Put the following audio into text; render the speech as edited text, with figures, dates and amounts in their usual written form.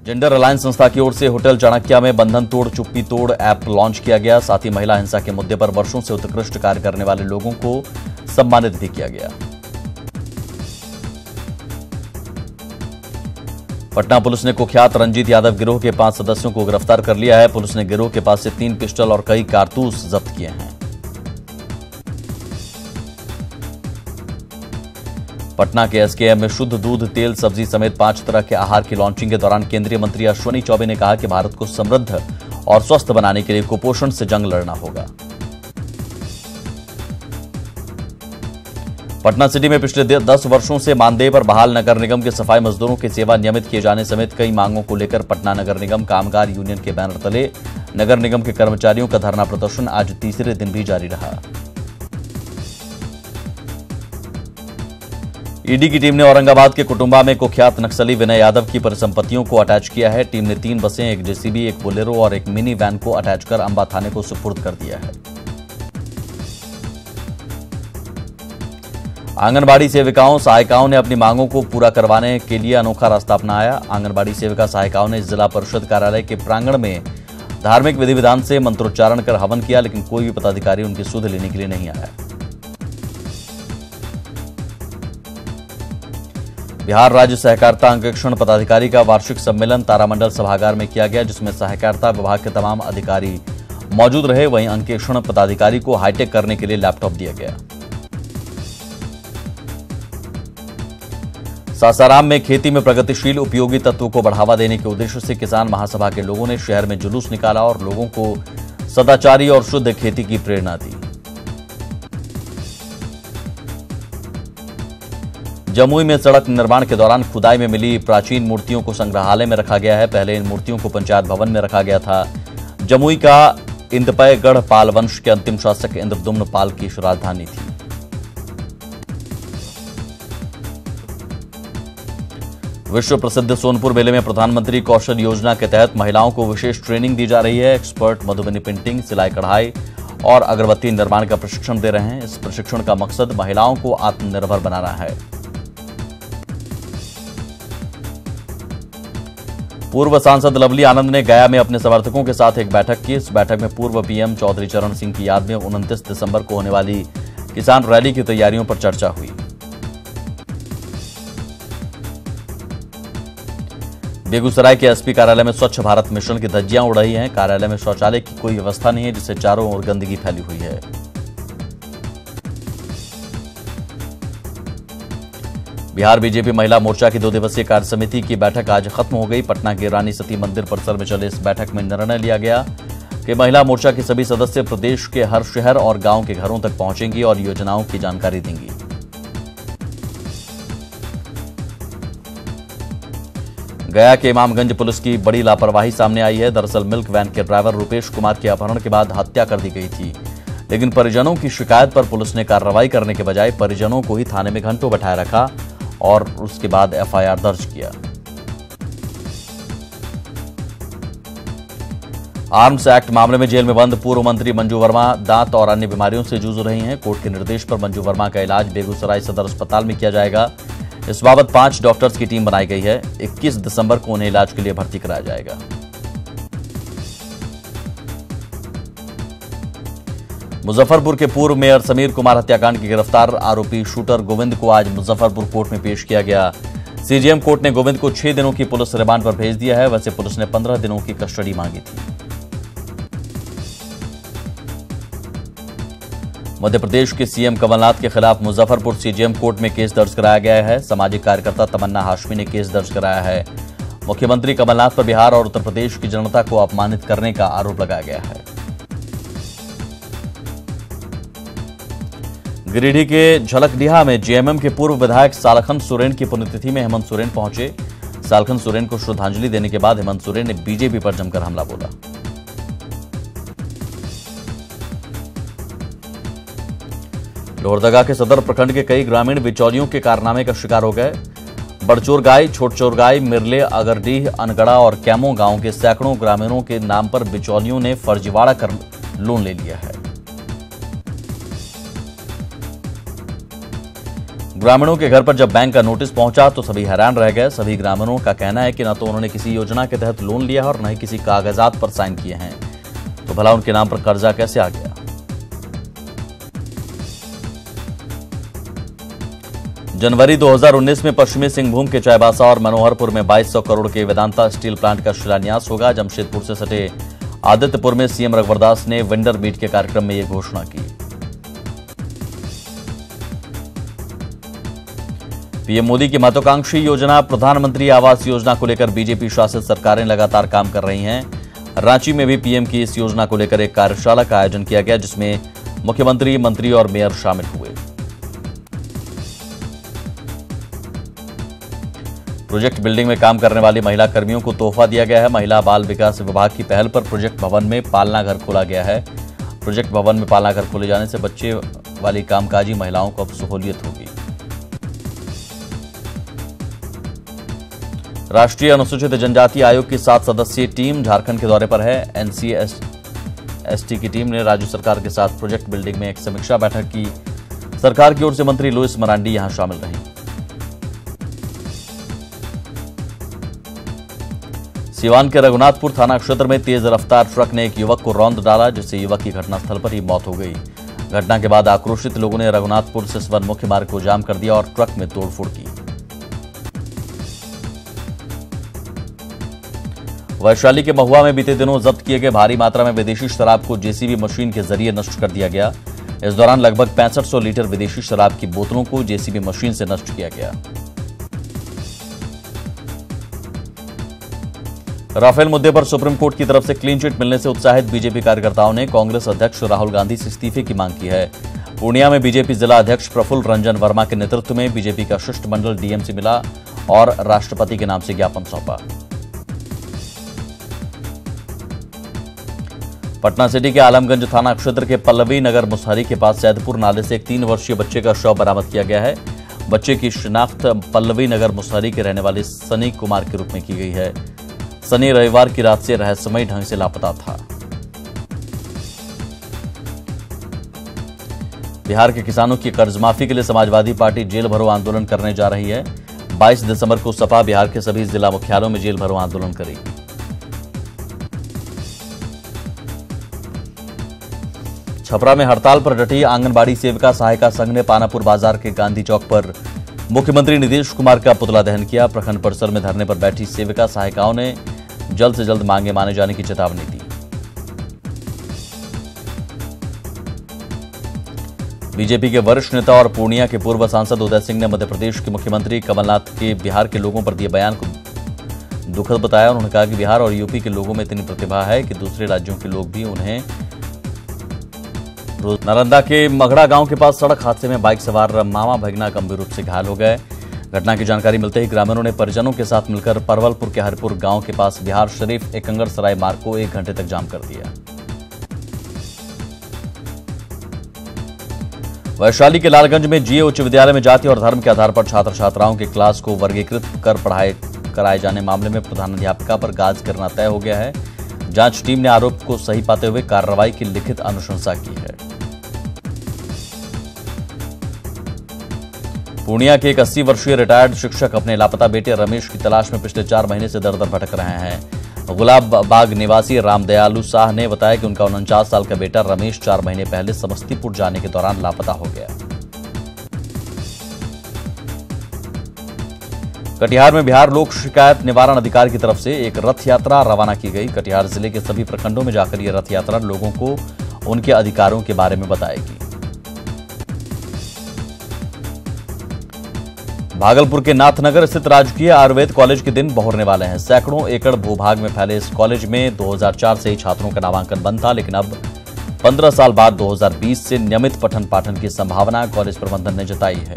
Gender alliance संस्था की ओर से होटल चाणक्य में बंधन तोड़ चुप्पी तोड़ ऐप लॉन्च किया गया। साथ ही महिला हिंसा के मुद्दे पर वर्षों से उत्कृष्ट कार्य करने वाले लोगों को सम्मानित भी किया गया। पटना पुलिस ने कुख्यात रंजीत यादव गिरोह के 5 सदस्यों को गिरफ्तार कर लिया है। पुलिस ने गिरोह के पास से 3 पिस्टल और कई कारतूस जब्त किए हैं। पटना के एसकेएम में शुद्ध दूध, तेल, सब्जी समेत 5 तरह के आहार की लॉन्चिंग के दौरान केंद्रीय मंत्री अश्विनी चौबे ने कहा कि भारत को समृद्ध और स्वस्थ बनाने के लिए कुपोषण से जंग लड़ना होगा। पटना सिटी में पिछले 10 वर्षों से मानदेय पर बहाल नगर निगम के सफाई मजदूरों की सेवा नियमित किए जाने समेत कई मांगों को लेकर पटना नगर निगम कामगार यूनियन के बैनर तले नगर निगम के कर्मचारियों का धरना प्रदर्शन आज तीसरे दिन भी जारी रहा। ईडी की टीम ने औरंगाबाद के कुटुंबा में कुख्यात नक्सली विनय यादव की परिसंपत्तियों को अटैच किया है। टीम ने 3 बसें, एक जेसीबी, एक बोलेरो और एक मिनी वैन को अटैच कर अंबा थाने को सुपुर्द कर दिया है। आंगनबाड़ी सेविकाओं सहायिकाओं ने अपनी मांगों को पूरा करवाने के लिए अनोखा रास्ता अपनाया। आंगनबाड़ी सेविका सहायिकाओं ने जिला परिषद कार्यालय के प्रांगण में धार्मिक विधि विधान से मंत्रोच्चारण कर हवन किया, लेकिन कोई भी पदाधिकारी उनकी सुध लेने के लिए नहीं आया। बिहार राज्य सहकारिता अंकेक्षण पदाधिकारी का वार्षिक सम्मेलन तारामंडल सभागार में किया गया, जिसमें सहकारिता विभाग के तमाम अधिकारी मौजूद रहे। वहीं अंकेक्षण पदाधिकारी को हाईटेक करने के लिए लैपटॉप दिया गया। सासाराम में खेती में प्रगतिशील उपयोगी तत्वों को बढ़ावा देने के उद्देश्य से किसान महासभा के लोगों ने शहर में जुलूस निकाला और लोगों को सदाचारी और शुद्ध खेती की प्रेरणा दी। जमुई में सड़क निर्माण के दौरान खुदाई में मिली प्राचीन मूर्तियों को संग्रहालय में रखा गया है। पहले इन मूर्तियों को पंचायत भवन में रखा गया था। जमुई का इंदपयगढ़ पाल वंश के अंतिम शासक इंद्रदुम्न पाल की राजधानी थी। विश्व प्रसिद्ध सोनपुर मेले में प्रधानमंत्री कौशल योजना के तहत महिलाओं को विशेष ट्रेनिंग दी जा रही है। एक्सपर्ट मधुबनी पेंटिंग, सिलाई कढ़ाई और अगरबत्ती निर्माण का प्रशिक्षण दे रहे हैं। इस प्रशिक्षण का मकसद महिलाओं को आत्मनिर्भर बनाना है। पूर्व सांसद लवली आनंद ने गया में अपने समर्थकों के साथ एक बैठक की। इस बैठक में पूर्व पीएम चौधरी चरण सिंह की याद में 29 दिसंबर को होने वाली किसान रैली की तैयारियों पर चर्चा हुई। बेगूसराय के एसपी कार्यालय में स्वच्छ भारत मिशन की धज्जियां उड़ रही हैं। कार्यालय में शौचालय की कोई व्यवस्था नहीं है, जिससे चारों ओर गंदगी फैली हुई है। बिहार बीजेपी महिला मोर्चा की 2 दिवसीय कार्य समिति की बैठक आज खत्म हो गई। पटना के रानी सती मंदिर परिसर में चले इस बैठक में निर्णय लिया गया कि महिला मोर्चा के सभी सदस्य प्रदेश के हर शहर और गांव के घरों तक पहुंचेंगी और योजनाओं की जानकारी देंगी। गया के इमामगंज पुलिस की बड़ी लापरवाही सामने आई है। दरअसल मिल्क वैन के ड्राइवर रुपेश कुमार के अपहरण के बाद हत्या कर दी गई थी, लेकिन परिजनों की शिकायत पर पुलिस ने कार्रवाई करने के बजाय परिजनों को ही थाने में घंटों बैठाए रखा और उसके बाद एफआईआर दर्ज किया। आर्म्स एक्ट मामले में जेल में बंद पूर्व मंत्री मंजू वर्मा दांत और अन्य बीमारियों से जूझ रही हैं। कोर्ट के निर्देश पर मंजू वर्मा का इलाज बेगूसराय सदर अस्पताल में किया जाएगा। इस बाबत 5 डॉक्टर्स की टीम बनाई गई है। 21 दिसंबर को उन्हें इलाज के लिए भर्ती कराया जाएगा। मुजफ्फरपुर के पूर्व मेयर समीर कुमार हत्याकांड के गिरफ्तार आरोपी शूटर गोविंद को आज मुजफ्फरपुर कोर्ट में पेश किया गया। सीजेएम कोर्ट ने गोविंद को 6 दिनों की पुलिस रिमांड पर भेज दिया है। वैसे पुलिस ने 15 दिनों की कस्टडी मांगी थी। मध्य प्रदेश के सीएम कमलनाथ के खिलाफ मुजफ्फरपुर सीजेएम कोर्ट में केस दर्ज कराया गया है। सामाजिक कार्यकर्ता तमन्ना हाशमी ने केस दर्ज कराया है। मुख्यमंत्री कमलनाथ पर बिहार और उत्तर प्रदेश की जनता को अपमानित करने का आरोप लगाया गया है। गिरिडीह के झलकडीहा में जेएमएम के पूर्व विधायक सालखन सोरेन की पुण्यतिथि में हेमंत सोरेन पहुंचे। सालखन सोरेन को श्रद्धांजलि देने के बाद हेमंत सोरेन ने बीजेपी पर जमकर हमला बोला। लोहरदगा के सदर प्रखंड के कई ग्रामीण बिचौलियों के कारनामे का शिकार हो गए। बड़चोरगाई, छोटचोरगाई, मिरले, अगरडीह, अनगड़ा और कैमो गांव के सैकड़ों ग्रामीणों के नाम पर बिचौलियों ने फर्जीवाड़ा कर लोन ले लिया है। ग्रामीणों के घर पर जब बैंक का नोटिस पहुंचा तो सभी हैरान रह गए। सभी ग्रामीणों का कहना है कि न तो उन्होंने किसी योजना के तहत लोन लिया है और न ही किसी कागजात पर साइन किए हैं, तो भला उनके नाम पर कर्जा कैसे आ गया। जनवरी 2019 में पश्चिमी सिंहभूम के चाईबासा और मनोहरपुर में 2200 करोड़ के वेदांता स्टील प्लांट का शिलान्यास होगा। जमशेदपुर से सटे आदित्यपुर में सीएम रघुवर दास ने वेंडर मीट के कार्यक्रम में यह घोषणा की। पीएम मोदी की महत्वाकांक्षी योजना प्रधानमंत्री आवास योजना को लेकर बीजेपी शासित सरकारें लगातार काम कर रही हैं। रांची में भी पीएम की इस योजना को लेकर एक कार्यशाला का आयोजन किया गया, जिसमें मुख्यमंत्री, मंत्री और मेयर शामिल हुए। प्रोजेक्ट बिल्डिंग में काम करने वाली महिला कर्मियों को तोहफा दिया गया है। महिला बाल विकास विभाग की पहल पर प्रोजेक्ट भवन में पालना घर खोला गया है। प्रोजेक्ट भवन में पालना घर खोले जाने से बच्चे वाली कामकाजी महिलाओं को अब सहूलियत होगी। राष्ट्रीय अनुसूचित जनजाति आयोग की 7 सदस्यीय टीम झारखंड के दौरे पर है। एनसीएसटी की टीम ने राज्य सरकार के साथ प्रोजेक्ट बिल्डिंग में एक समीक्षा बैठक की। सरकार की ओर से मंत्री लुइस मरांडी यहां शामिल रहीं। सीवान के रघुनाथपुर थाना क्षेत्र में तेज रफ्तार ट्रक ने एक युवक को रौंद डाला, जिससे युवक की घटनास्थल पर ही मौत हो गई। घटना के बाद आक्रोशित लोगों ने रघुनाथपुर से सिसवन मुख्य मार्ग को जाम कर दिया और ट्रक में तोड़फोड़ की। वैशाली के महुआ में बीते दिनों जब्त किए गए भारी मात्रा में विदेशी शराब को जेसीबी मशीन के जरिए नष्ट कर दिया गया। इस दौरान लगभग 6500 लीटर विदेशी शराब की बोतलों को जेसीबी मशीन से नष्ट किया गया। राफेल मुद्दे पर सुप्रीम कोर्ट की तरफ से क्लीन चिट मिलने से उत्साहित बीजेपी कार्यकर्ताओं ने कांग्रेस अध्यक्ष राहुल गांधी से इस्तीफे की मांग की है। पूर्णिया में बीजेपी जिला अध्यक्ष प्रफुल्ल रंजन वर्मा के नेतृत्व में बीजेपी का शिष्टमंडल डीएम से मिला और राष्ट्रपति के नाम से ज्ञापन सौंपा। पटना सिटी के आलमगंज थाना क्षेत्र के पल्लवी नगर मुसहरी के पास सैदपुर नाले से एक 3 वर्षीय बच्चे का शव बरामद किया गया है। बच्चे की शिनाख्त पल्लवी नगर मुसहरी के रहने वाले सनी कुमार के रूप में की गई है। सनी रविवार की रात से रहस्यमयी ढंग से लापता था। बिहार के किसानों की कर्जमाफी के लिए समाजवादी पार्टी जेल भरो आंदोलन करने जा रही है। 22 दिसंबर को सपा बिहार के सभी जिला मुख्यालयों में जेल भरो आंदोलन करेगी। छपरा में हड़ताल पर डटी आंगनबाड़ी सेविका सहायिका संघ ने पानापुर बाजार के गांधी चौक पर मुख्यमंत्री नीतीश कुमार का पुतला दहन किया। प्रखंड परिसर में धरने पर बैठी सेविका सहायिकाओं ने जल्द से जल्द मांगे माने जाने की चेतावनी दी। बीजेपी के वरिष्ठ नेता और पूर्णिया के पूर्व सांसद उदय सिंह ने मध्य प्रदेश के मुख्यमंत्री कमलनाथ के बिहार के लोगों पर दिए बयान को दुखद बताया। उन्होंने कहा कि बिहार और यूपी के लोगों में इतनी प्रतिभा है कि दूसरे राज्यों के लोग भी उन्हें। नालंदा के मगड़ा गांव के पास सड़क हादसे में बाइक सवार मामा भगना गंभीर रूप से घायल हो गए। घटना की जानकारी मिलते ही ग्रामीणों ने परिजनों के साथ मिलकर परवलपुर के हरिपुर गांव के पास बिहार शरीफ एकंगर सराय मार्ग को 1 घंटे तक जाम कर दिया। वैशाली के लालगंज में जीए उच्च विद्यालय में जाति और धर्म के आधार पर छात्र छात्राओं के क्लास को वर्गीकृत कर पढ़ाई कराए जाने मामले में प्रधानाध्यापिका पर गाज गिरना तय हो गया है। जांच टीम ने आरोप को सही पाते हुए कार्रवाई की लिखित अनुशंसा की है। पूर्णिया के एक 80 वर्षीय रिटायर्ड शिक्षक अपने लापता बेटे रमेश की तलाश में पिछले 4 महीने से दर दर भटक रहे हैं। गुलाब बाग निवासी रामदयालु शाह ने बताया कि उनका 49 साल का बेटा रमेश 4 महीने पहले समस्तीपुर जाने के दौरान लापता हो गया। कटिहार में बिहार लोक शिकायत निवारण अधिकारी की तरफ से एक रथ यात्रा रवाना की गई। कटिहार जिले के सभी प्रखंडों में जाकर यह रथ यात्रा लोगों को उनके अधिकारों के बारे में बताएगी। भागलपुर के नाथनगर स्थित राजकीय आयुर्वेद कॉलेज के दिन बहुरने वाले हैं। सैकड़ों एकड़ भूभाग में फैले इस कॉलेज में 2004 से ही छात्रों का नामांकन बंद था, लेकिन अब 15 साल बाद 2020 से नियमित पठन पाठन की संभावना कॉलेज प्रबंधन ने जताई है।